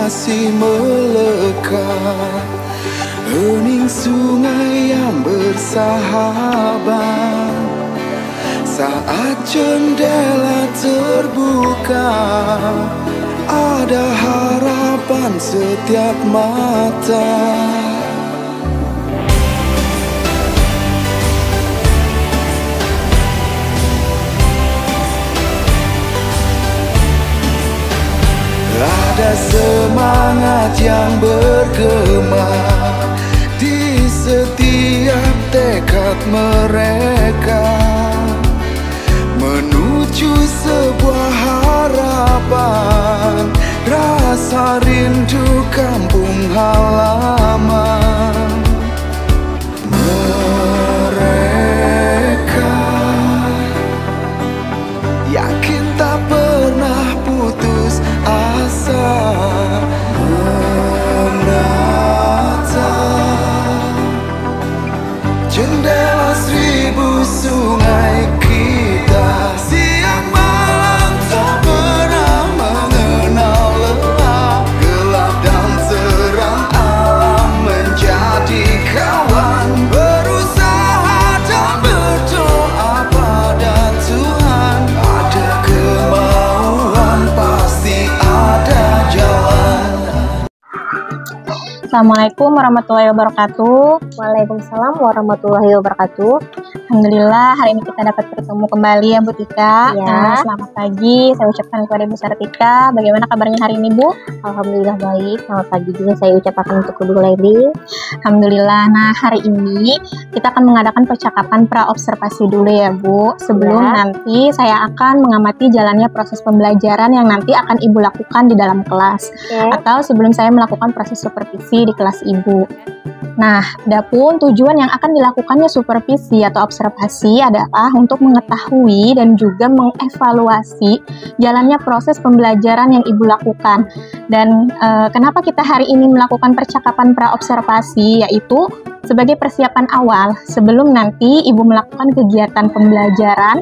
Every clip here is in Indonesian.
masih melekat, hening sungai yang bersahabat. Saat jendela terbuka, ada harapan setiap mata. Ada semangat yang bergema di setiap tekad mereka, menuju sebuah harapan, rasa rindu kampung halaman. Mereka yakin tak pernah putus asa, menatap jendela seribu sungai kita. Siang malam tak pernah mengenal lelah, gelap dan terang alam menjadi kawan. Berusaha dan berdoa pada Tuhan, ada kemauan pasti ada jalan. Assalamualaikum warahmatullahi wabarakatuh. Waalaikumsalam warahmatullahi wabarakatuh. Alhamdulillah hari ini kita dapat bertemu kembali ya Bu Tika. Ya. Selamat pagi saya ucapkan kepada Bu Sartika. Bagaimana kabarnya hari ini Bu? Alhamdulillah baik. Selamat pagi juga saya ucapkan untuk kedua lady. Alhamdulillah. Nah hari ini kita akan mengadakan percakapan pra-observasi dulu ya Bu. Sebelum Ya. nanti saya akan mengamati jalannya proses pembelajaran yang nanti akan Ibu lakukan di dalam kelas. Atau sebelum saya melakukan proses supervisi di kelas Ibu. Nah, adapun tujuan yang akan dilakukannya supervisi atau observasi adalah untuk mengetahui dan juga mengevaluasi jalannya proses pembelajaran yang Ibu lakukan. Dan kenapa kita hari ini melakukan percakapan pra-observasi, yaitu sebagai persiapan awal sebelum nanti Ibu melakukan kegiatan pembelajaran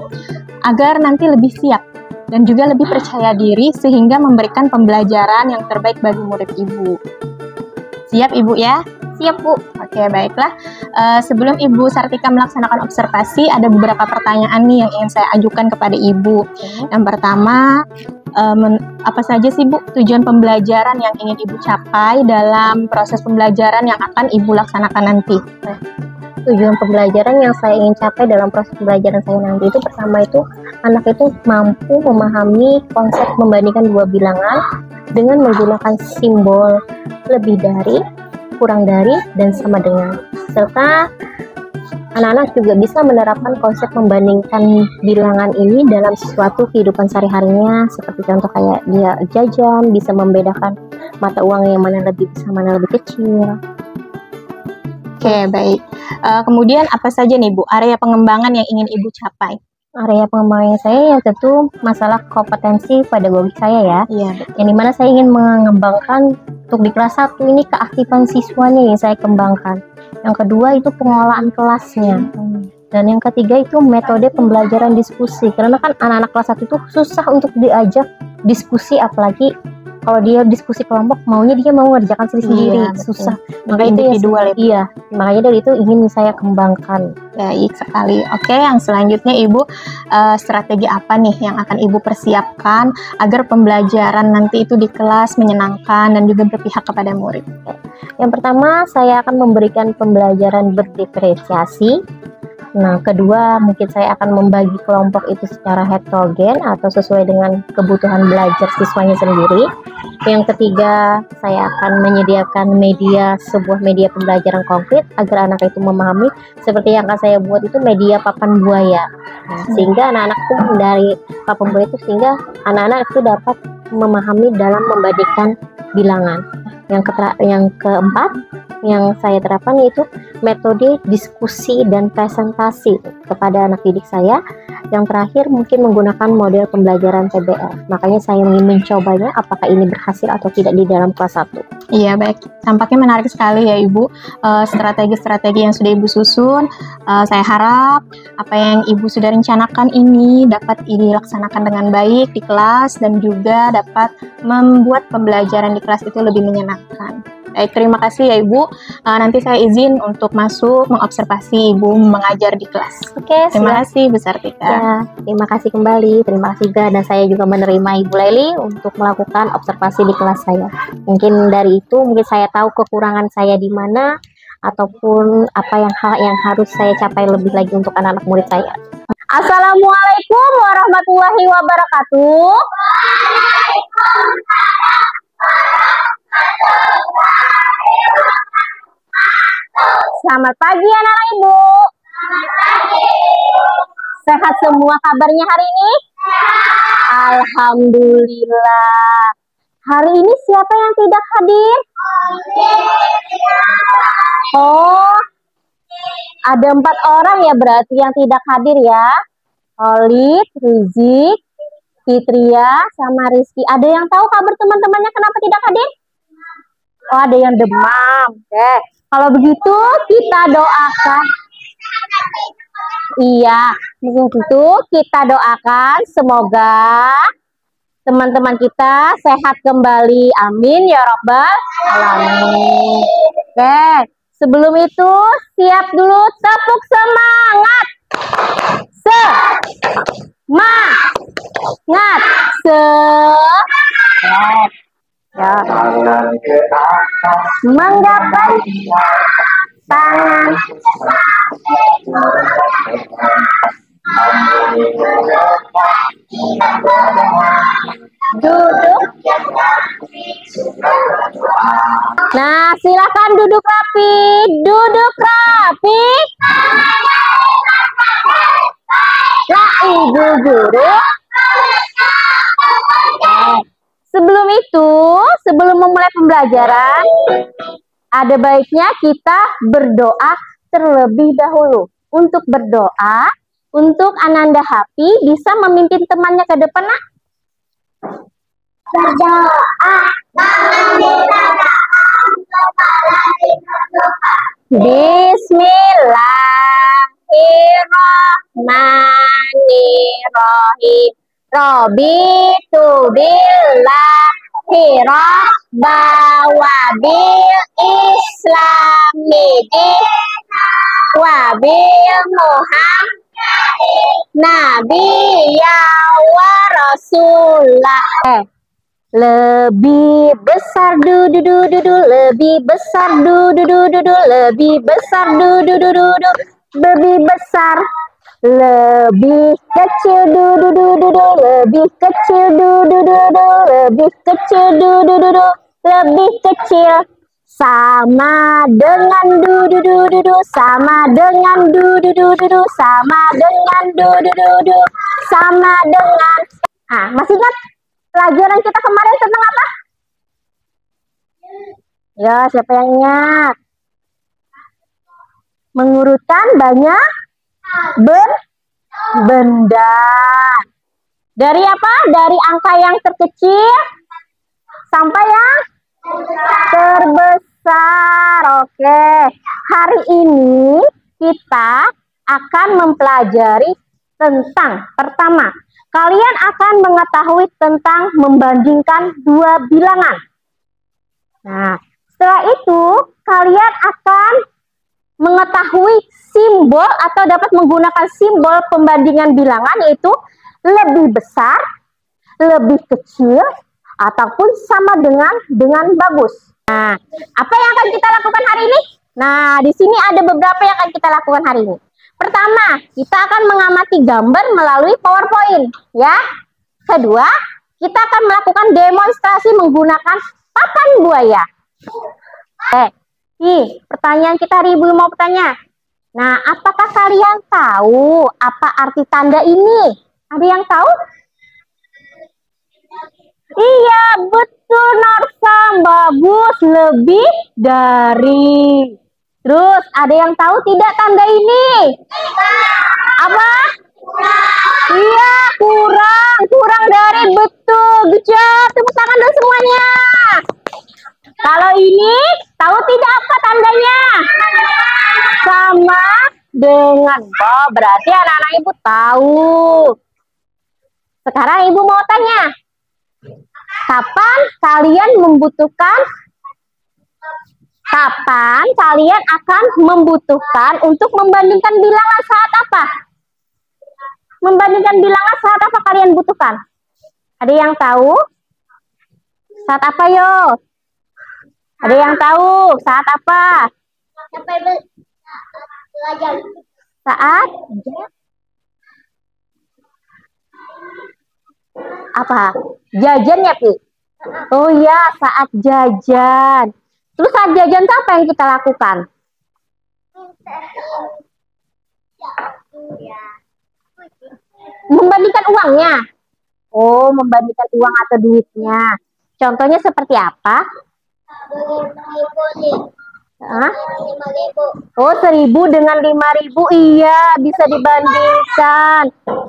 agar nanti lebih siap dan juga lebih percaya diri sehingga memberikan pembelajaran yang terbaik bagi murid Ibu. Siap Ibu ya? Siap Bu. Oke, baiklah. Sebelum Ibu Sartika melaksanakan observasi, ada beberapa pertanyaan nih yang ingin saya ajukan kepada Ibu. Yang pertama, apa saja sih Bu tujuan pembelajaran yang ingin Ibu capai dalam proses pembelajaran yang akan Ibu laksanakan nanti? Tujuan pembelajaran yang saya ingin capai dalam proses pembelajaran saya nanti itu pertama itu anak itu mampu memahami konsep membandingkan dua bilangan dengan menggunakan simbol lebih dari, kurang dari, dan sama dengan. Serta anak-anak juga bisa menerapkan konsep membandingkan bilangan ini dalam sesuatu kehidupan sehari-harinya, seperti contoh kayak dia jajan, bisa membedakan mata uang yang mana lebih besar, mana lebih kecil. Oke, baik. Kemudian apa saja nih Bu area pengembangan yang ingin Ibu capai? Area pengembangan saya yang tentu masalah kompetensi pedagogik saya ya. Iya, Yang dimana saya ingin mengembangkan untuk di kelas 1 ini keaktifan siswanya yang saya kembangkan. Yang kedua itu pengolahan kelasnya. Dan yang ketiga itu metode pembelajaran diskusi. Karena kan anak-anak kelas 1 itu susah untuk diajak diskusi, apalagi kalau dia diskusi kelompok maunya dia mau ngerjakan sendiri-sendiri. Iya, betul. Susah. Makanya individual ya. Iya, makanya dari itu ingin saya kembangkan. Baik sekali. Oke, yang selanjutnya Ibu, strategi apa nih yang akan Ibu persiapkan agar pembelajaran nanti itu di kelas menyenangkan dan juga berpihak kepada murid? Yang pertama, saya akan memberikan pembelajaran berdiferensiasi. Nah, kedua, mungkin saya akan membagi kelompok itu secara heterogen atau sesuai dengan kebutuhan belajar siswanya sendiri. Yang ketiga, saya akan menyediakan sebuah media pembelajaran konkret agar anak itu memahami, seperti yang akan saya buat itu media papan buaya. Sehingga anak-anak itu dari papan buaya itu, sehingga anak-anak itu dapat memahami dalam membandingkan bilangan. Yang keempat yang saya terapkan yaitu metode diskusi dan presentasi kepada anak didik saya Yang terakhir mungkin menggunakan model pembelajaran TBL. Makanya saya ingin mencobanya apakah ini berhasil atau tidak di dalam kelas 1. Iya, baik. Tampaknya menarik sekali ya Ibu, strategi-strategi yang sudah Ibu susun. Saya harap apa yang Ibu sudah rencanakan ini dapat dilaksanakan dengan baik di kelas dan juga dapat membuat pembelajaran di kelas itu lebih menyenangkan. Baik, terima kasih ya Ibu. Nanti saya izin untuk masuk mengobservasi Ibu mengajar di kelas. Oke, Terima kasih Bu Sartika. Ya, terima kasih kembali. Terima kasih juga, dan saya juga menerima Ibu Leli untuk melakukan observasi di kelas saya. Mungkin dari itu, mungkin saya tahu kekurangan saya di mana, ataupun apa hal yang harus saya capai lebih lagi untuk anak-anak murid saya. Assalamualaikum warahmatullahi wabarakatuh. Selamat pagi anak-anak Ibu. Sehat semua kabarnya hari ini? Alhamdulillah. Hari ini siapa yang tidak hadir? Oh, ada 4 orang ya berarti yang tidak hadir ya. Olid, Rizik, Fitria, sama Rizky. Ada yang tahu kabar teman-temannya kenapa tidak hadir? Oh, ada yang demam. Oke. Kalau begitu kita doakan. Iya, begitu kita doakan semoga teman-teman kita sehat kembali. Amin ya rabbal alamin. Oke, sebelum itu siap dulu, tepuk semangat. Semangat. Ya. Menggapai tangan. Duduk. Nah, silakan duduk rapi. Duduk rapi. Ya, Ibu Guru. Sebelum memulai pembelajaran, ada baiknya kita berdoa terlebih dahulu. Untuk berdoa, untuk Ananda Happy bisa memimpin temannya ke depan, nak. Berdoa. Bismillahirrahmanirrahim. Robitu billahi rabba wa bil islami wa bil muhammadin nabiyya wa rasulah. Lebih besar lebih besar lebih besar lebih besar, lebih kecil lebih kecil lebih kecil lebih kecil, sama dengan sama dengan sama dengan sama dengan. Masih ingat pelajaran kita kemarin tentang apa? Ya, siapa yang ingat? Mengurutkan banyak benda. Dari apa? Dari angka yang terkecil sampai yang terbesar. Oke. Hari ini kita akan mempelajari tentang, pertama, kalian akan mengetahui tentang membandingkan dua bilangan. Nah, setelah itu kalian akan mengetahui simbol atau dapat menggunakan simbol pembandingan bilangan, yaitu lebih besar, lebih kecil, ataupun sama dengan bagus. Nah, apa yang akan kita lakukan hari ini? Nah, di sini ada beberapa yang akan kita lakukan hari ini. Pertama, kita akan mengamati gambar melalui PowerPoint, ya. Kedua, kita akan melakukan demonstrasi menggunakan papan buaya. Pertanyaan kita hari Ibu mau bertanya. Nah, apakah kalian tahu apa arti tanda ini? Ada yang tahu? Iya, betul Narsam, bagus, lebih dari. Terus, ada yang tahu tidak tanda ini? Apa? Iya, kurang dari betul. Good job. Tepuk tangan dulu semuanya. Kalau ini, tahu tidak apa tandanya? Sama dengan. Oh, berarti anak-anak ibu tahu. Sekarang ibu mau tanya. Kapan kalian akan membutuhkan untuk membandingkan bilangan saat apa? Membandingkan bilangan saat apa kalian butuhkan? Ada yang tahu? Saat apa, yo? Ada yang tahu? Saat apa? Saat apa? Jajan ya, Pi? Oh ya, saat jajan. Terus saat jajan itu apa yang kita lakukan? Membandingkan uangnya. Oh, membandingkan uang atau duitnya. Contohnya seperti apa? Hah? Oh, 1.000 dengan 5.000. Iya, bisa dibandingkan.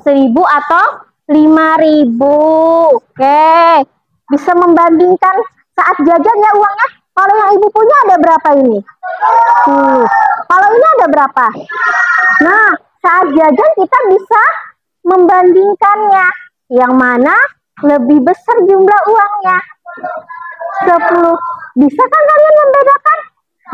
1.000 atau 5.000. Oke. Bisa membandingkan saat jajan ya uangnya. Kalau yang ibu punya ada berapa ini? Kalau ini ada berapa? Nah, saat jajan kita bisa membandingkannya. Yang mana lebih besar jumlah uangnya? 10. Bisa kan kalian membedakan?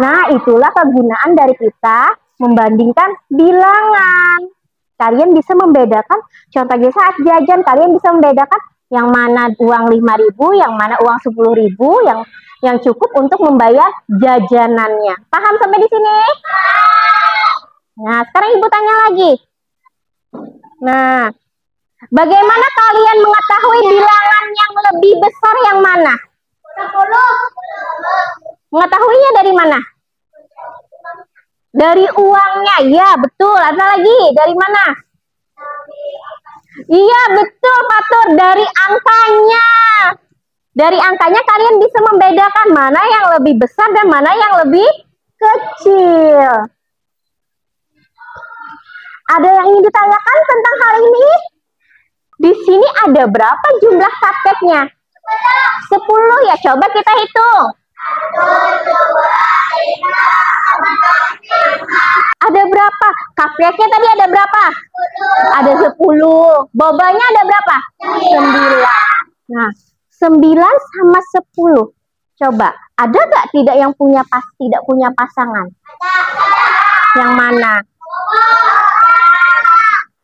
Nah, itulah kegunaan dari kita membandingkan bilangan. Kalian bisa membedakan, contohnya saat jajan, kalian bisa membedakan yang mana uang 5.000, yang mana uang 10.000, yang cukup untuk membayar jajanannya. Paham sampai di sini? Nah, sekarang ibu tanya lagi. Nah, bagaimana kalian mengetahui bilangan yang lebih besar yang mana? 10. Mengetahuinya dari mana? Dari uangnya. Ya, betul. Ada lagi? Dari mana? Iya, betul, Fatur. Dari angkanya. Dari angkanya kalian bisa membedakan mana yang lebih besar dan mana yang lebih kecil. Ada yang ingin ditanyakan tentang hal ini? Di sini ada berapa jumlah cupcake-nya? 10 ya, coba kita hitung. Ada berapa? Cupcake-nya tadi ada berapa? Ada 10. Bobanya ada berapa? 9. Nah, 9 sama 10. Coba, ada gak tidak punya pasangan? Yang mana?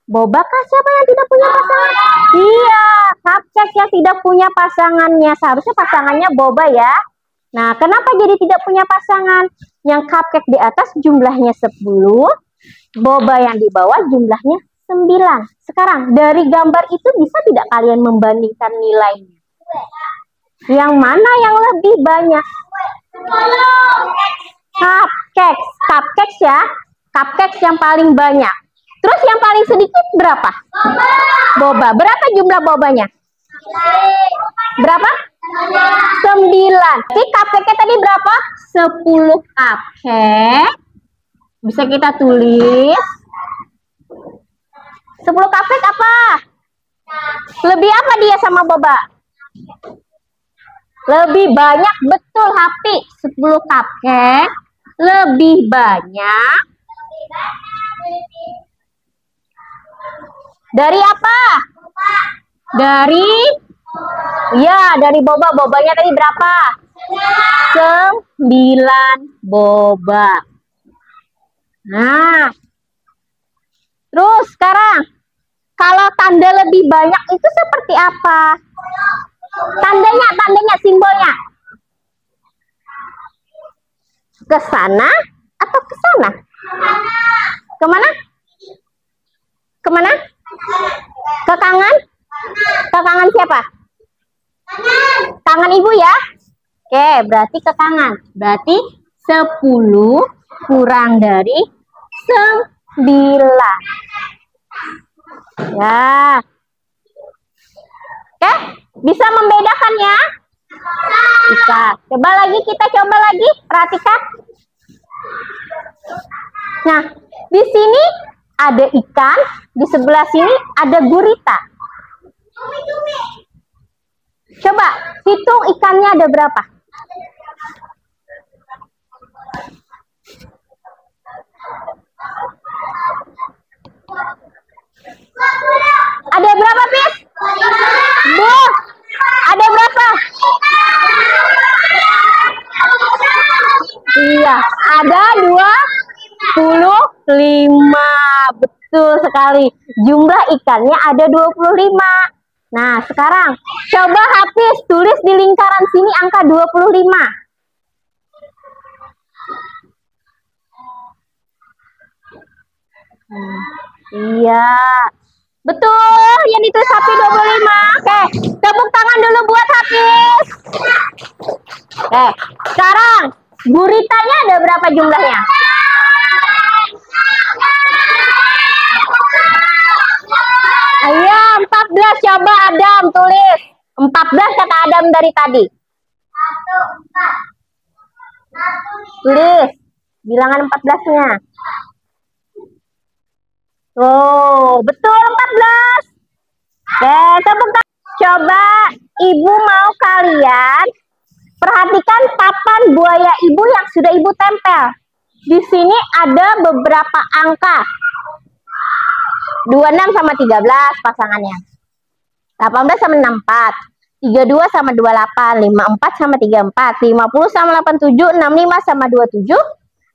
Boba kah? Siapa yang tidak punya pasangan? Iya, cupcake yang tidak punya pasangannya. Seharusnya pasangannya Boba ya. Nah, kenapa jadi tidak punya pasangan? Yang cupcake di atas jumlahnya 10, Boba yang di bawah jumlahnya 9. Sekarang, dari gambar itu bisa tidak kalian membandingkan nilainya? Yang mana yang lebih banyak? Cupcake ya. Cupcake yang paling banyak. Terus yang paling sedikit berapa? Boba. Berapa jumlah bobanya? Berapa? 9. Jadi cupcake tadi berapa? 10 cupcake. Bisa kita tulis. 10 cupcake apa? Lebih apa dia sama boba? Lebih banyak, betul Happy. 10 cupcake lebih banyak. Dari apa? Dari dari boba. Bobanya tadi berapa? 9 boba. Nah, terus sekarang kalau tanda lebih banyak itu seperti apa? Tandanya, simbolnya. Ke sana atau ke sana? Kemana? Kemana? Ke tangan? Ke tangan siapa? Tangan ibu ya. Oke, berarti ke tangan. Berarti 10 kurang dari 9. Ya. Oke, bisa membedakan ya? Bisa. Coba lagi, kita coba lagi. Perhatikan. Nah, di sini ada ikan, di sebelah sini ada gurita. Coba hitung ikannya ada berapa? Ada berapa, Pis? Bu, ada berapa? Iya, ada 25. Betul sekali. Jumlah ikannya ada 25. Nah, sekarang coba Hafiz tulis di lingkaran sini angka 25. Iya. Betul, yang ditulis Hafiz 25. Oke, tepuk tangan dulu buat Hafiz. Oke, sekarang guritanya ada berapa jumlahnya? Ayo, 14. Coba Adam tulis. 14 kata Adam dari tadi. Tulis bilangan 14-nya. Oh, betul 14. Oke, tepuk tangan. Coba ibu mau kalian perhatikan papan buaya ibu yang sudah ibu tempel. Di sini ada beberapa angka. 26 sama 13 pasangannya. 18 sama 64. 32 sama 28. 54 sama 34. 50 sama 87. 65 sama 27.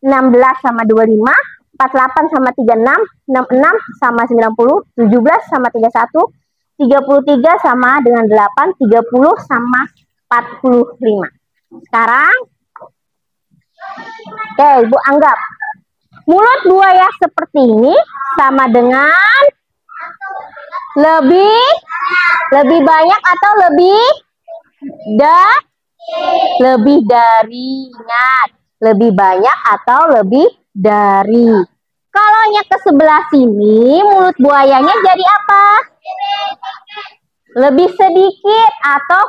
16 sama 25. 48 sama 36, 66 sama 90, 17 sama 31, 33 sama dengan 8, 30 sama 45. Sekarang, oke, ibu anggap mulut buaya seperti ini sama dengan lebih banyak atau lebih dari, ingat, lebih banyak atau lebih dari. Kalau ke sebelah sini mulut buayanya jadi apa? Lebih sedikit atau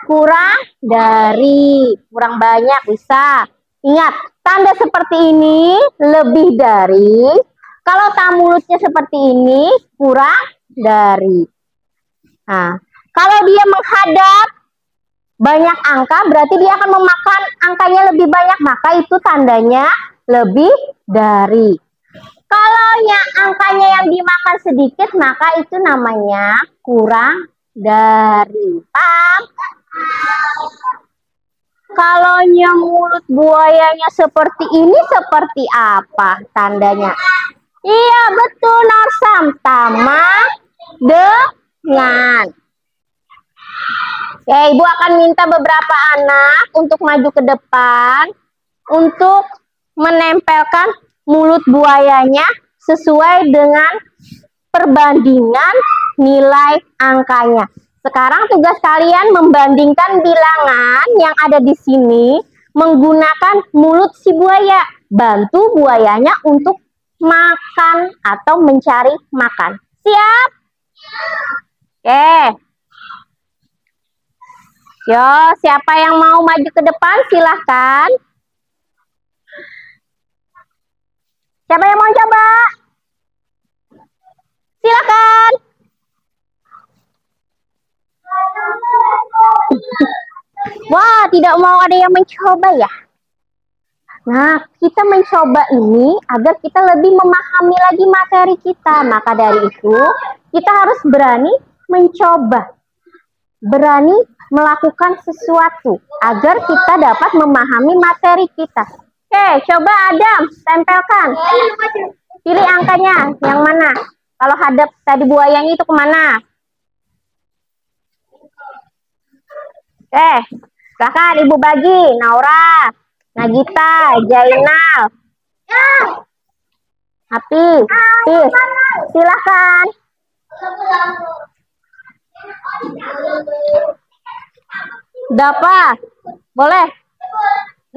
kurang dari, kurang banyak bisa. Ingat, tanda seperti ini lebih dari. Kalau mulutnya seperti ini kurang dari. Nah, kalau dia menghadap banyak angka berarti dia akan memakan angkanya lebih banyak, maka itu tandanya lebih dari. Kalau angkanya yang dimakan sedikit, maka itu namanya kurang dari. Paham? Kalau mulut buayanya seperti ini, seperti apa tandanya? Iya, betul, Norsam. Sama dengan. Oke, ibu akan minta beberapa anak untuk maju ke depan untuk menempelkan mulut buayanya sesuai dengan perbandingan nilai angkanya. Sekarang tugas kalian membandingkan bilangan yang ada di sini menggunakan mulut si buaya. Bantu buayanya untuk makan atau mencari makan. Siap? Oke. Yo, siapa yang mau maju ke depan silahkan. Siapa yang mau coba? Silakan. Wah, tidak mau ada yang mencoba ya? Nah, kita mencoba ini agar kita lebih memahami lagi materi kita. Maka dari itu, kita harus berani mencoba. Berani melakukan sesuatu agar kita dapat memahami materi kita. Oke, coba Adam, tempelkan. Pilih angkanya, yang mana? Kalau hadap tadi buayanya itu kemana? Oke, silakan ibu bagi. Naura, Nagita, Jainal, Hafiz, silakan. Dapat, boleh.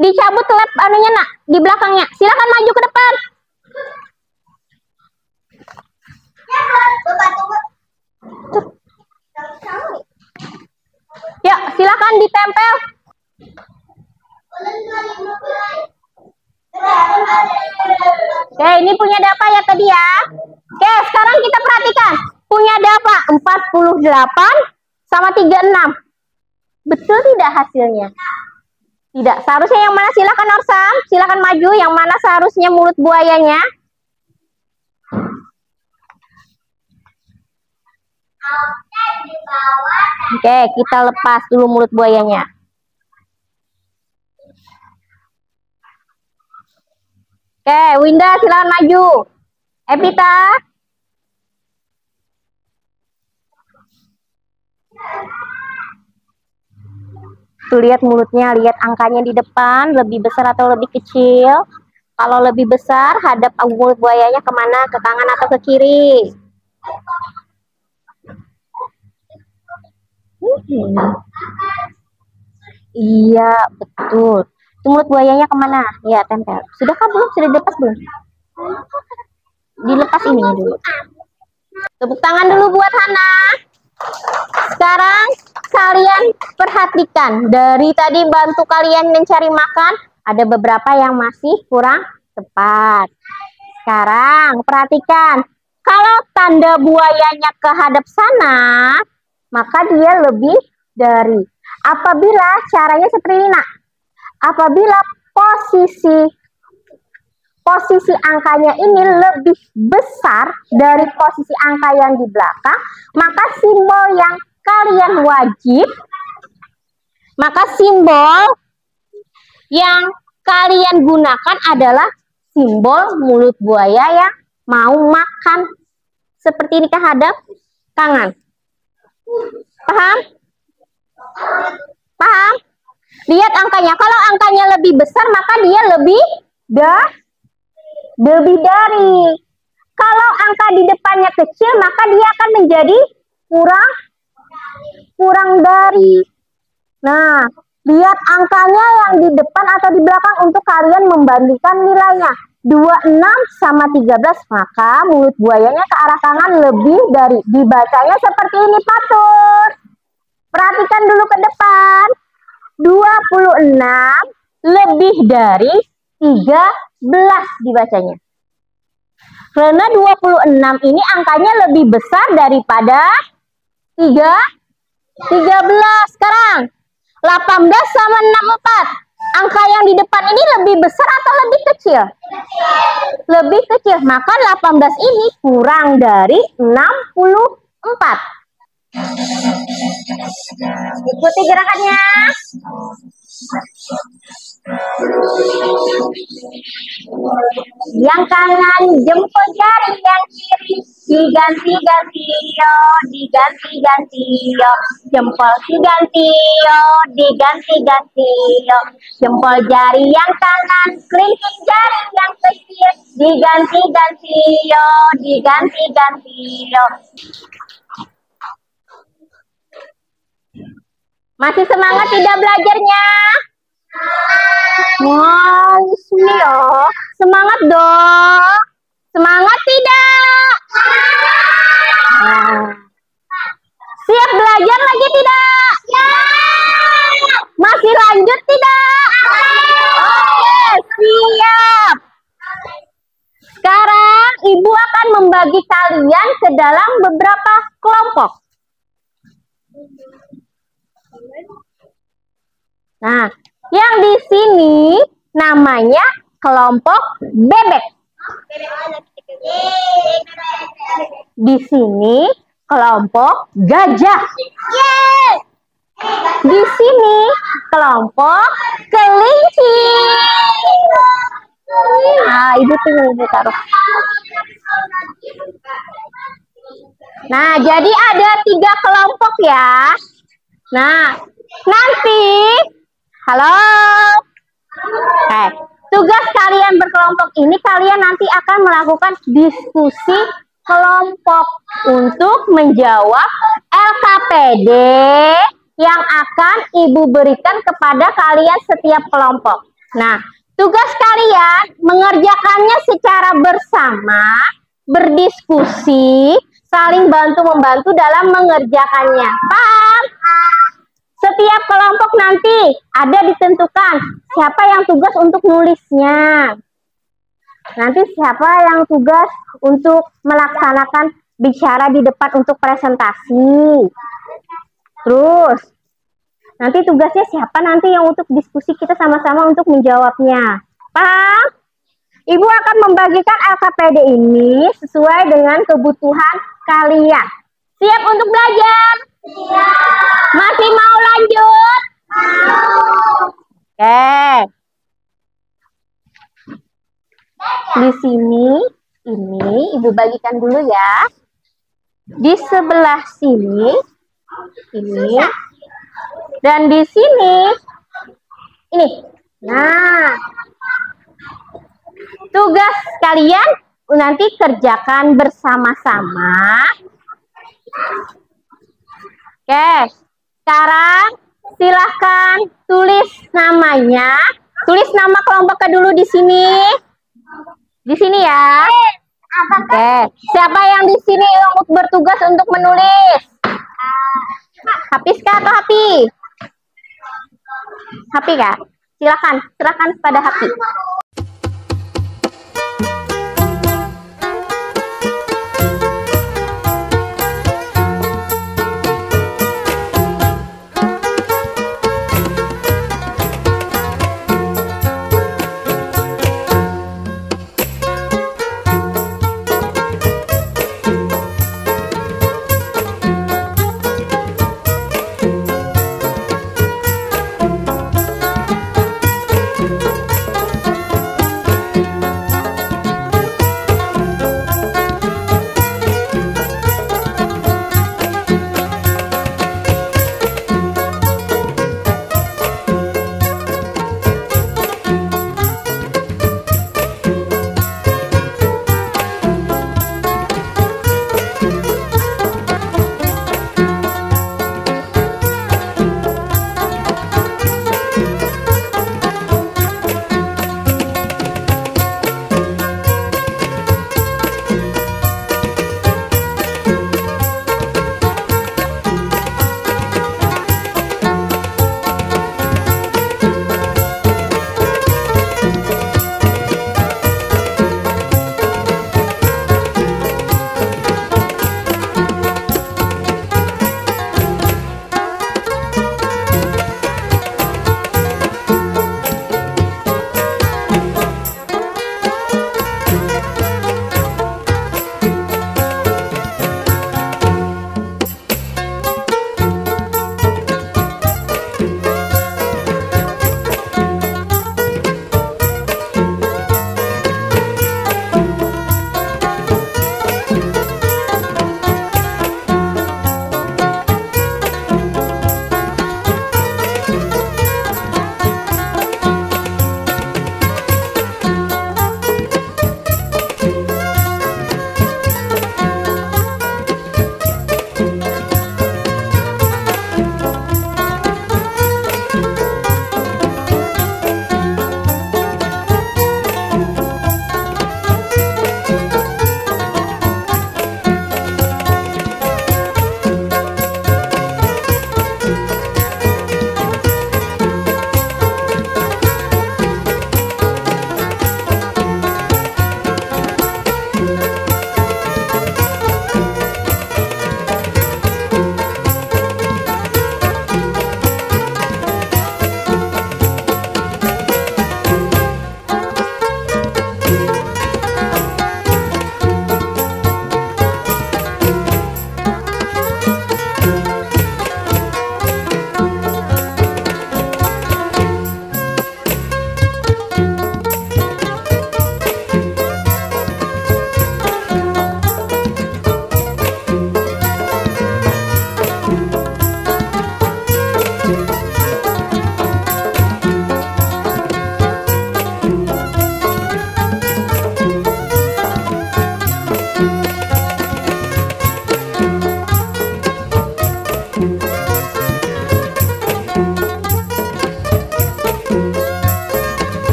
Dicabut lap anunya nak, di belakangnya. Silakan maju ke depan. Ya, silakan ditempel. Oke, ini punya Dapa ya tadi ya. Oke, sekarang kita perhatikan. Punya Dapa 48 sama 36. Betul tidak hasilnya? Tidak. Seharusnya yang mana? Silakan Orsam, silakan maju. Yang mana seharusnya mulut buayanya? Oke, kita lepas dulu mulut buayanya. Oke, Winda silakan maju. Evita. Tuh lihat mulutnya, lihat angkanya di depan, lebih besar atau lebih kecil. Kalau lebih besar, hadap mulut buayanya kemana? Ke kanan atau ke kiri? Iya, betul. Itu mulut buayanya kemana? Ya, tempel. Sudahkah belum? Sudah dilepas belum? Dilepas ini dulu. Tepuk tangan dulu buat Hana. Sekarang kalian perhatikan. Dari tadi bantu kalian mencari makan, ada beberapa yang masih kurang tepat. Sekarang perhatikan. Kalau tanda buayanya ke hadap sana, maka dia lebih dari. Apabila caranya seperti ini, nak. Apabila posisi angkanya ini lebih besar dari posisi angka yang di belakang, maka simbol yang kalian wajib, maka simbol yang kalian gunakan adalah simbol mulut buaya yang mau makan. Seperti ini ke hadap tangan. Paham? Paham? Lihat angkanya. Kalau angkanya lebih besar, maka dia lebih dari. Kalau angka di depannya kecil, maka dia akan menjadi kurang dari. Nah, lihat angkanya yang di depan atau di belakang untuk kalian membandingkan nilainya. 26 sama 13, maka mulut buayanya ke arah kanan lebih dari. Dibacanya seperti ini, Patur. Perhatikan dulu ke depan. 26 lebih dari 13 dibacanya. Karena 26 ini angkanya lebih besar daripada 13. Sekarang 18 sama 64. Angka yang di depan ini lebih besar atau lebih kecil? Lebih kecil. Maka 18 ini kurang dari 64. Ikuti gerakannya. Yang kanan jempol jari, yang kiri diganti-ganti yo, diganti-ganti yo. Jempol diganti yo, diganti-ganti yo. Jempol jari yang kanan, kelingking jari yang kecil, diganti-ganti yo, diganti-ganti yo. Masih semangat tidak belajarnya? Wah, wow, semangat dong. Semangat tidak? Siap belajar lagi tidak? Masih lanjut tidak? Oke, siap. Sekarang Ibu akan membagi kalian ke dalam beberapa kelompok. Nah, yang di sini namanya kelompok bebek. Di sini kelompok gajah. Di sini kelompok kelinci. Nah, Ibu tuh taruh. Nah, jadi ada 3 kelompok ya. Nah, nanti, halo, tugas kalian berkelompok ini, kalian nanti akan melakukan diskusi kelompok untuk menjawab LKPD yang akan Ibu berikan kepada kalian setiap kelompok. Nah, tugas kalian mengerjakannya secara bersama, berdiskusi, saling bantu-membantu dalam mengerjakannya. Paham? Setiap kelompok nanti ada ditentukan siapa yang tugas untuk nulisnya. Nanti siapa yang tugas untuk melaksanakan bicara di depan untuk presentasi. Terus nanti tugasnya siapa nanti yang untuk diskusi kita sama-sama untuk menjawabnya. Paham? Ibu akan membagikan LKPD ini sesuai dengan kebutuhan kalian. Siap untuk belajar? Siap. Masih mau lanjut? Mau. Oke. Di sini, ini Ibu bagikan dulu ya. Di sebelah sini, ini. Dan di sini, ini. Nah, tugas kalian nanti kerjakan bersama-sama. Oke, sekarang silahkan tulis namanya. Tulis nama kelompoknya dulu di sini. Di sini ya. Oke, siapa yang di sini yang bertugas untuk menulis? Hafiz kah atau Hapi? Hapi kah? Silakan, serahkan pada Hapi.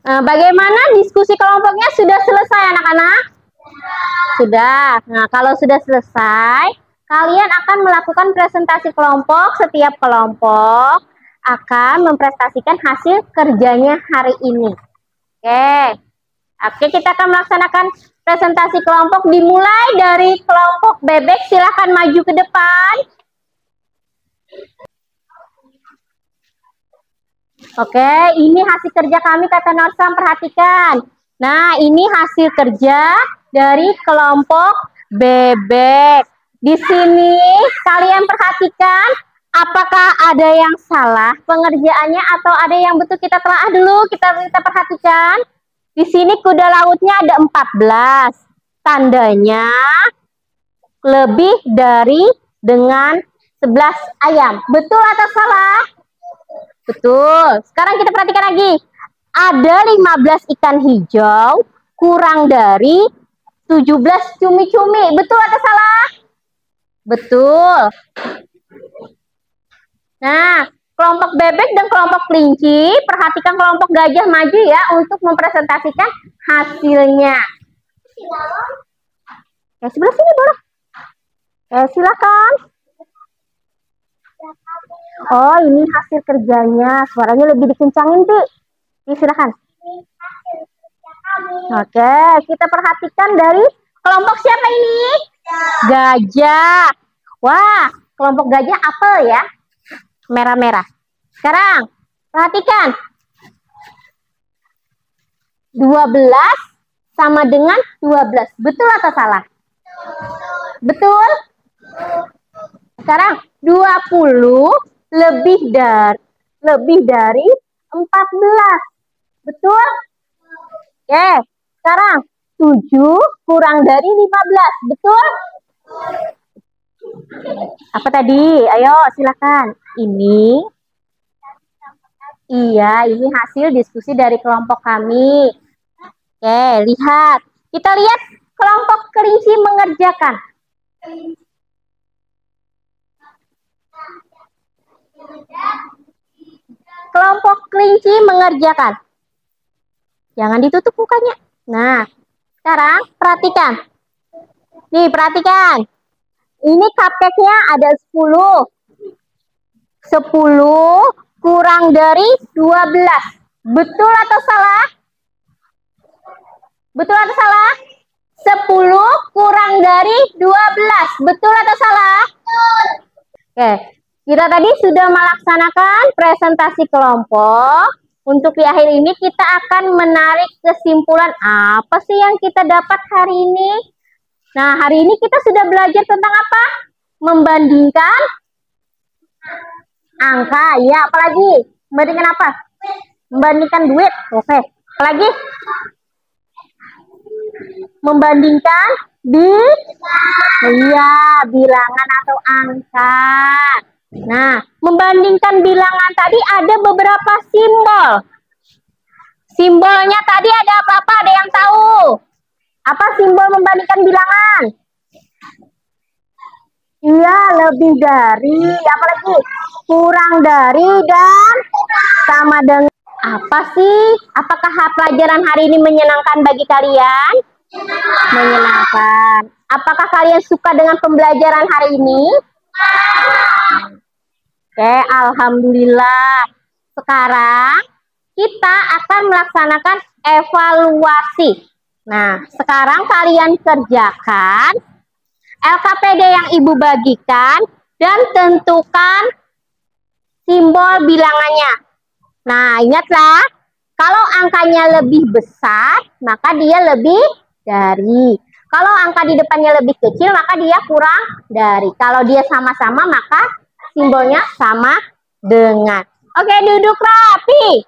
Bagaimana diskusi kelompoknya, sudah selesai anak-anak? Sudah. Nah, kalau sudah selesai, kalian akan melakukan presentasi kelompok. Setiap kelompok akan mempresentasikan hasil kerjanya hari ini. Oke, kita akan melaksanakan presentasi kelompok dimulai dari kelompok bebek. Silahkan maju ke depan. Oke, ini hasil kerja kami, kata Norsam, perhatikan. Nah, ini hasil kerja dari kelompok bebek. Di sini kalian perhatikan apakah ada yang salah pengerjaannya atau ada yang betul. Kita telah dulu, kita perhatikan. Di sini kuda lautnya ada 14. Tandanya lebih dari dengan 11 ayam. Betul atau salah? Betul. Sekarang kita perhatikan lagi. Ada 15 ikan hijau, kurang dari 17 cumi-cumi. Betul atau salah? Betul. Nah, kelompok bebek dan kelompok kelinci, perhatikan kelompok gajah maju ya untuk mempresentasikan hasilnya. Sebelah sini boleh. Silakan. Oh, ini hasil kerjanya. Suaranya lebih dikencangin, Ti. Silakan. Oke, kita perhatikan dari kelompok siapa ini? Gajah. Wah, kelompok gajah apel ya. Merah-merah. Sekarang, perhatikan. 12 sama dengan 12. Betul atau salah? Betul. Sekarang 20 lebih dari 14. Betul? Oke. Sekarang 7 kurang dari 15. Betul? Apa tadi? Ayo silakan. Ini hasil diskusi dari kelompok kami. Oke, lihat. Kita lihat kelompok kelinci mengerjakan. Kelompok kelinci mengerjakan. Jangan ditutup mukanya. Nah, sekarang perhatikan. Nih, perhatikan. Ini cupcake-nya ada 10. 10 kurang dari 12. Betul atau salah? Betul atau salah? 10 kurang dari 12. Betul atau salah? Oke, kita tadi sudah melaksanakan presentasi kelompok. Untuk di akhir ini kita akan menarik kesimpulan apa sih yang kita dapat hari ini. Nah, hari ini kita sudah belajar tentang apa? Membandingkan angka. Ya, apalagi? Membandingkan apa? Membandingkan duit. Oke, apalagi? Membandingkan bilangan atau angka. Nah, membandingkan bilangan tadi ada beberapa simbol. Simbolnya tadi ada apa-apa? Ada yang tahu? Apa simbol membandingkan bilangan? Iya, lebih dari. Apalagi? Kurang dari dan sama dengan. Apa sih? Apakah pelajaran hari ini menyenangkan bagi kalian? Menyenangkan. Apakah kalian suka dengan pembelajaran hari ini? Oke, alhamdulillah. Sekarang kita akan melaksanakan evaluasi. Nah, sekarang kalian kerjakan LKPD yang Ibu bagikan dan tentukan simbol bilangannya. Nah, ingatlah, kalau angkanya lebih besar, maka dia lebih dari. Kalau angka di depannya lebih kecil, maka dia kurang dari. Kalau dia sama-sama, maka simbolnya sama dengan. Oke, duduk rapi.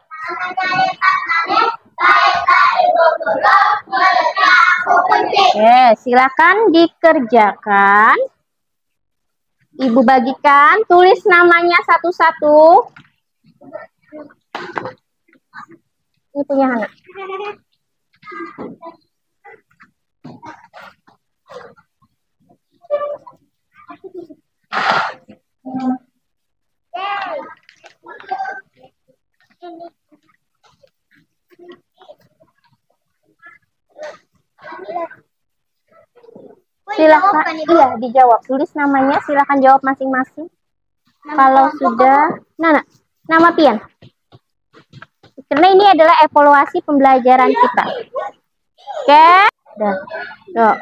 Oke, silakan dikerjakan. Ibu bagikan, tulis namanya satu-satu. Ini punya Hana. Silakan, iya dijawab. Tulis namanya, silakan jawab masing-masing. Kalau sudah, nama Pian. Karena ini adalah evaluasi pembelajaran kita. Oke? Udah.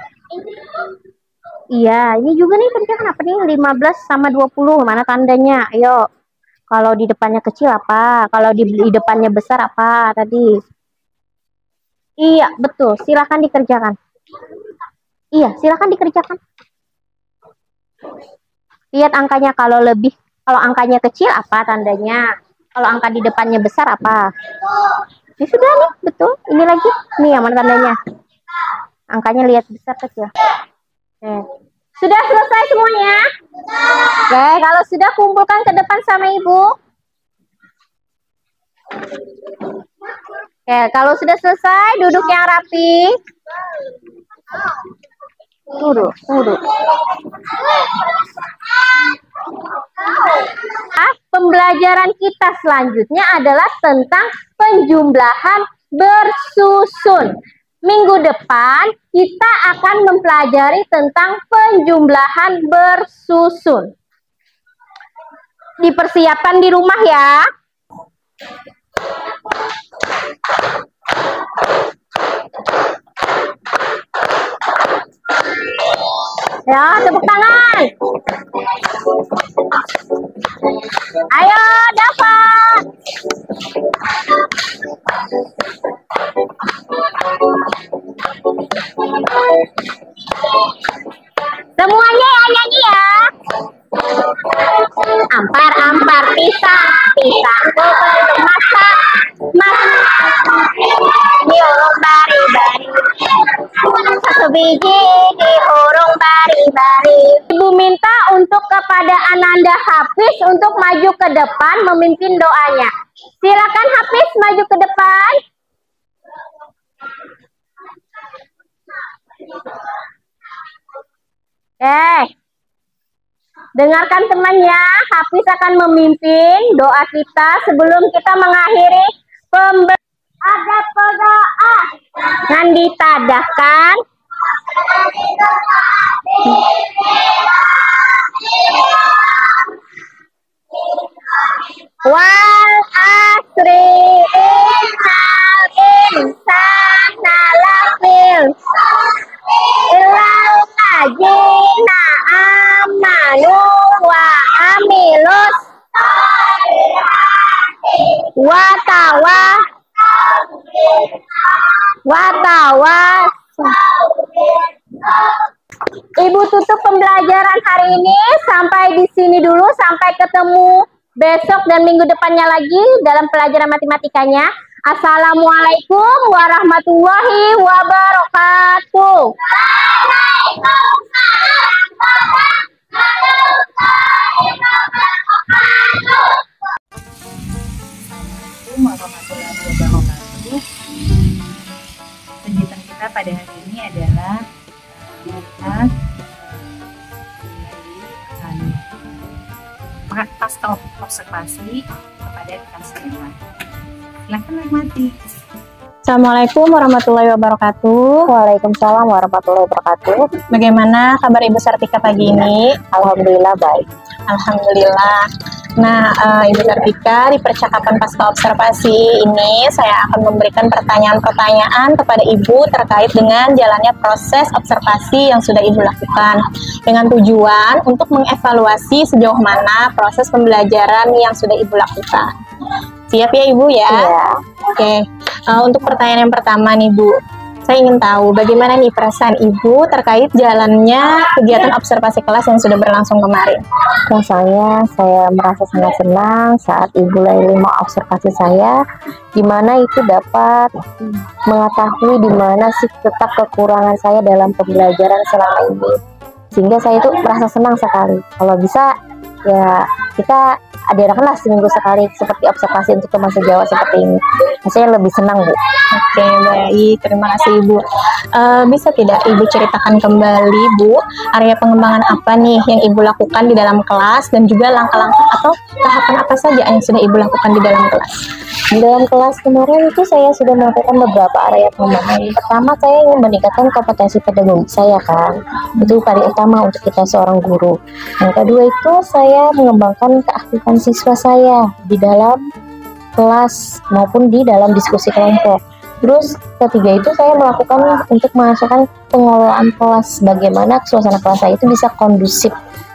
Iya, ini juga nih kerjakan apa nih? 15 sama 20. Mana tandanya? Ayo. Kalau di depannya kecil apa? Kalau di depannya besar apa tadi? Iya, betul. Silakan dikerjakan. Iya, silakan dikerjakan. Lihat angkanya, kalau angkanya kecil apa tandanya? Kalau angka di depannya besar apa? Ini sudah nih, betul. Ini lagi. Nih yang mana tandanya? Angkanya lihat besar kecil. Sudah selesai semuanya? Oke, kalau sudah kumpulkan ke depan sama ibu. Oke, kalau sudah selesai duduk yang rapi. Duduk. Pembelajaran kita selanjutnya adalah tentang penjumlahan bersusun. Minggu depan kita akan mempelajari tentang penjumlahan bersusun. Dipersiapkan di rumah ya. Ya, tepuk tangan. Ayo, dapat. Semuanya ya nyanyi ya. Ampar, pisang belum masak. Diurung bari-bari. Satu biji diurung bari-bari. Ibu minta untuk kepada Ananda Hafiz untuk maju ke depan memimpin doanya. Silakan Hafiz maju ke depan. Dengarkan temannya, Hafiz akan memimpin doa kita sebelum kita mengakhiri pembelajaran. Ada berdoa dan ditadahkan. Wal asri innal insana lafil illal ladzina amanu wa amilus watawas. Ibu tutup pembelajaran hari ini sampai di sini dulu, sampai ketemu besok dan minggu depannya lagi dalam pelajaran matematikanya. Assalamualaikum warahmatullahi wabarakatuh. Assalamualaikum warahmatullahi wabarakatuh. Kegiatan kita pada hari ini adalah kita akan pasca observasi kepada kelas 5. Silakan menikmati. Assalamualaikum warahmatullahi wabarakatuh. Waalaikumsalam warahmatullahi wabarakatuh. Bagaimana kabar Ibu Sartika pagi ini? Alhamdulillah baik. Alhamdulillah. Nah, Ibu Sartika, di percakapan pasca observasi ini saya akan memberikan pertanyaan-pertanyaan kepada Ibu terkait dengan jalannya proses observasi yang sudah Ibu lakukan dengan tujuan untuk mengevaluasi sejauh mana proses pembelajaran yang sudah Ibu lakukan. Siap ya Ibu ya? Iya. Oke. Untuk pertanyaan yang pertama nih Bu, saya ingin tahu bagaimana nih perasaan Ibu terkait jalannya kegiatan observasi kelas yang sudah berlangsung kemarin. Rasanya saya merasa sangat senang saat Ibu Laili observasi saya, di mana itu dapat mengetahui di mana sih letak kekurangan saya dalam pembelajaran selama ini, sehingga saya itu merasa senang sekali. Kalau bisa ya kita adakanlah seminggu sekali seperti observasi untuk ke masa Jawa seperti ini. Saya lebih senang, Bu. Oke, baik. Terima kasih, Ibu. Bisa tidak Ibu ceritakan kembali, Bu, area pengembangan apa nih yang Ibu lakukan di dalam kelas dan juga langkah-langkah atau tahapan apa saja yang sudah Ibu lakukan di dalam kelas? Di dalam kelas kemarin itu saya sudah melakukan beberapa area pengembangan. Pertama, saya ingin meningkatkan kompetensi pedagogik saya kan. Itu paling utama untuk kita seorang guru. Yang kedua itu saya mengembangkan keaktifan siswa saya di dalam kelas maupun di dalam diskusi kelompok. Terus ketiga itu saya melakukan untuk merasakan pengelolaan kelas, bagaimana suasana kelas saya itu bisa kondusif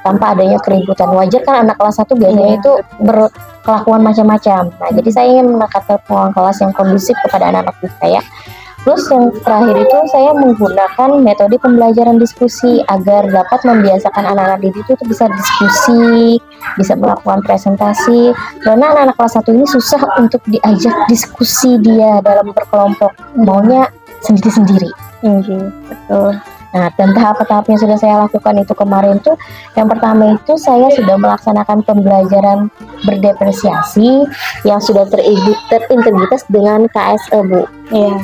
tanpa adanya keributan. Wajar kan anak kelas 1 biasanya itu berkelakuan macam-macam. Nah, jadi saya ingin meningkatkan pengelolaan kelas yang kondusif kepada anak-anak saya. Terus yang terakhir itu saya menggunakan metode pembelajaran diskusi agar dapat membiasakan anak-anak didik itu bisa diskusi, bisa melakukan presentasi. Karena anak-anak kelas 1 ini susah untuk diajak diskusi dia dalam berkelompok, maunya sendiri-sendiri. Betul. Nah, dan tahap-tahap yang sudah saya lakukan itu kemarin tuh, yang pertama itu saya sudah melaksanakan pembelajaran berdepresiasi yang sudah terintegritas dengan KSE, Bu. Iya.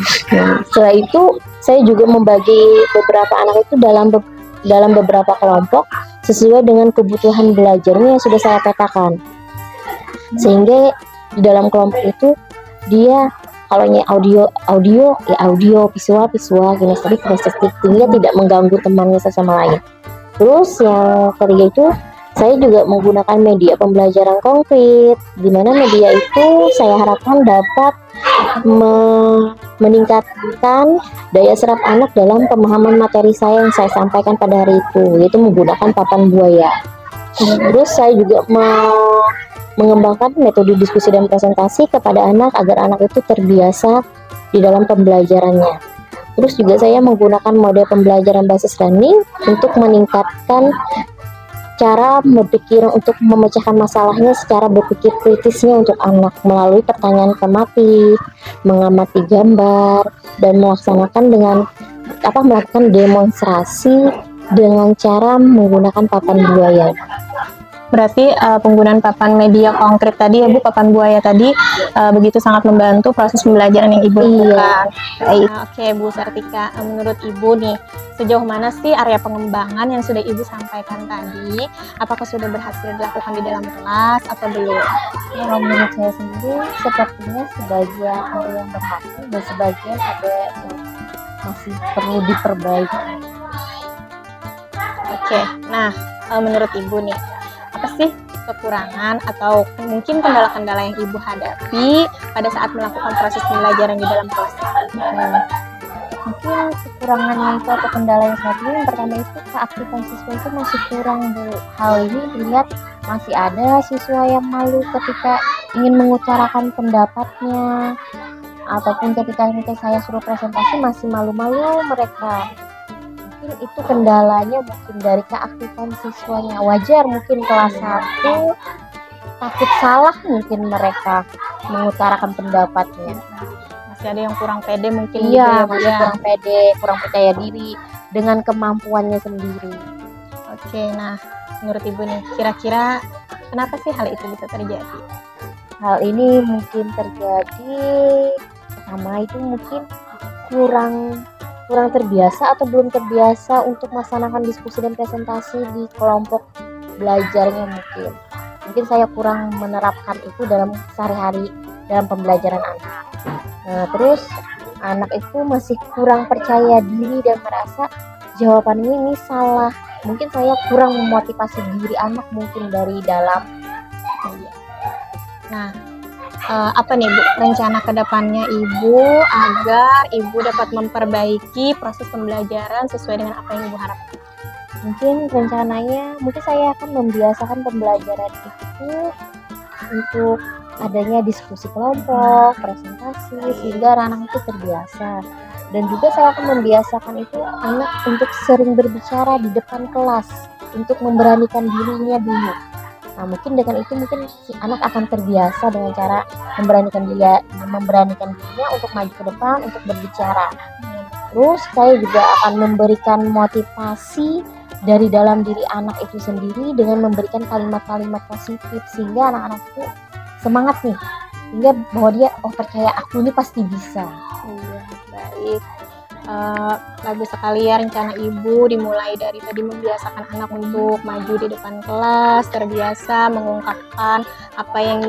Setelah itu saya juga membagi beberapa anak itu dalam beberapa kelompok sesuai dengan kebutuhan belajarnya yang sudah saya petakan. Sehingga di dalam kelompok itu dia kalau audio ya audio, visual, kinestetik, sehingga tidak mengganggu temannya sesama lain. Terus yang ketiga itu saya juga menggunakan media pembelajaran konkret, di mana media itu saya harapkan dapat meningkatkan daya serap anak dalam pemahaman materi saya yang saya sampaikan pada hari itu, yaitu menggunakan papan buaya. Terus saya juga mengembangkan metode diskusi dan presentasi kepada anak agar anak itu terbiasa di dalam pembelajarannya. Terus juga saya menggunakan model pembelajaran basis learning untuk meningkatkan cara berpikir untuk memecahkan masalahnya secara berpikir kritisnya untuk anak melalui pertanyaan tematik, mengamati gambar, dan melakukan demonstrasi dengan cara menggunakan papan buaya. Berarti penggunaan papan media konkret tadi ya Bu, papan buaya tadi begitu sangat membantu proses pembelajaran yang Ibu lakukan. Baik. Oke Bu Sartika, menurut Ibu nih, sejauh mana sih area pengembangan yang sudah Ibu sampaikan tadi? Apakah sudah berhasil dilakukan di dalam kelas atau belum? Kalau menurut saya sendiri, sepertinya sebagian ada yang berhasil dan sebagian ada yang masih perlu diperbaiki. Oke, nah menurut Ibu nih, apa sih kekurangan atau mungkin kendala-kendala yang Ibu hadapi pada saat melakukan proses pembelajaran di dalam kelas? Mungkin kekurangannya itu atau kendala yang saat ini, yang pertama itu keaktifan siswa itu masih kurang, Bu. Hal ini dilihat masih ada siswa yang malu ketika ingin mengutarakan pendapatnya, ataupun ketika saya suruh presentasi masih malu-malu mereka. Mungkin itu kendalanya, mungkin dari keaktifan siswanya. Wajar mungkin kelas 1 takut salah mungkin mereka mengutarakan pendapatnya. Masih ada yang kurang pede mungkin. Iya, masih kurang pede, kurang percaya diri dengan kemampuannya sendiri. Oke, nah menurut Ibu nih, kira-kira kenapa sih hal itu bisa terjadi? Hal ini mungkin terjadi pertama itu mungkin kurang terbiasa atau belum terbiasa untuk melaksanakan diskusi dan presentasi di kelompok belajarnya mungkin. Mungkin saya kurang menerapkan itu dalam sehari-hari dalam pembelajaran anak. Nah, terus anak itu masih kurang percaya diri dan merasa jawaban ini salah. Mungkin saya kurang memotivasi diri anak mungkin dari dalam. Nah, apa nih Bu rencana kedepannya Ibu agar Ibu dapat memperbaiki proses pembelajaran sesuai dengan apa yang Ibu harapkan? Mungkin rencananya, mungkin saya akan membiasakan pembelajaran itu untuk adanya diskusi kelompok, presentasi, sehingga anak itu terbiasa. Dan juga saya akan membiasakan itu anak untuk sering berbicara di depan kelas, untuk memberanikan dirinya dulu. Nah, mungkin dengan itu mungkin si anak akan terbiasa dengan cara memberanikan dirinya untuk maju ke depan, untuk berbicara. Terus saya juga akan memberikan motivasi dari dalam diri anak itu sendiri dengan memberikan kalimat-kalimat positif sehingga anak-anak itu semangat nih, sehingga bahwa dia percaya aku ini pasti bisa. Iya, baik. Bagus sekali ya rencana ibu, dimulai dari tadi membiasakan anak untuk maju di depan kelas, terbiasa mengungkapkan apa yang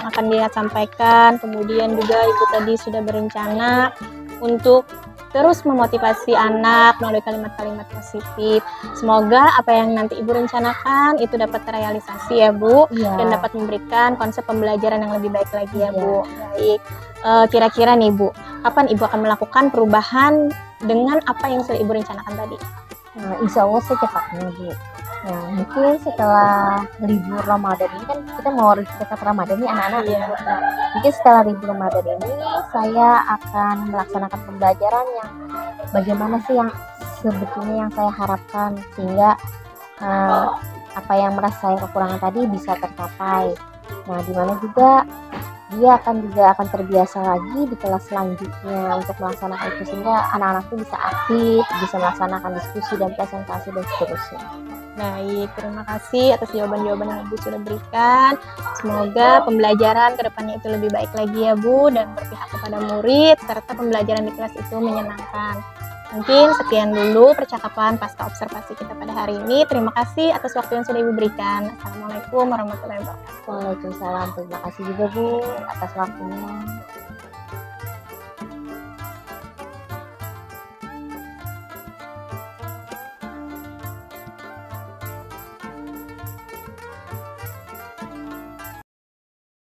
akan dia sampaikan. Kemudian juga ibu tadi sudah berencana untuk terus memotivasi anak melalui kalimat-kalimat positif. Semoga apa yang nanti ibu rencanakan itu dapat terrealisasi ya Bu, dan dapat memberikan konsep pembelajaran yang lebih baik lagi ya Bu. Baik. Kira-kira nih Bu, kapan ibu akan melakukan perubahan dengan apa yang sudah ibu rencanakan tadi? Nah, insya Allah secepatnya Bu. Nah, mungkin setelah libur Ramadan ini kan kita mau dekat Ramadan nih anak-anak. Nah, mungkin setelah libur Ramadan ini saya akan melaksanakan pembelajaran yang bagaimana sih yang sebetulnya yang saya harapkan, sehingga apa yang merasa saya kekurangan tadi bisa tercapai. Nah, dimana juga dia akan terbiasa lagi di kelas selanjutnya untuk melaksanakan itu, sehingga anak-anak itu bisa aktif, bisa melaksanakan diskusi dan presentasi dan seterusnya. Baik, terima kasih atas jawaban-jawaban yang Ibu sudah berikan. Semoga pembelajaran ke depannya itu lebih baik lagi ya Bu, dan berpihak kepada murid, serta pembelajaran di kelas itu menyenangkan. Mungkin sekian dulu percakapan pasca observasi kita pada hari ini. Terima kasih atas waktu yang sudah Ibu berikan. Assalamualaikum warahmatullahi wabarakatuh. Waalaikumsalam, terima kasih juga Bu atas waktunya.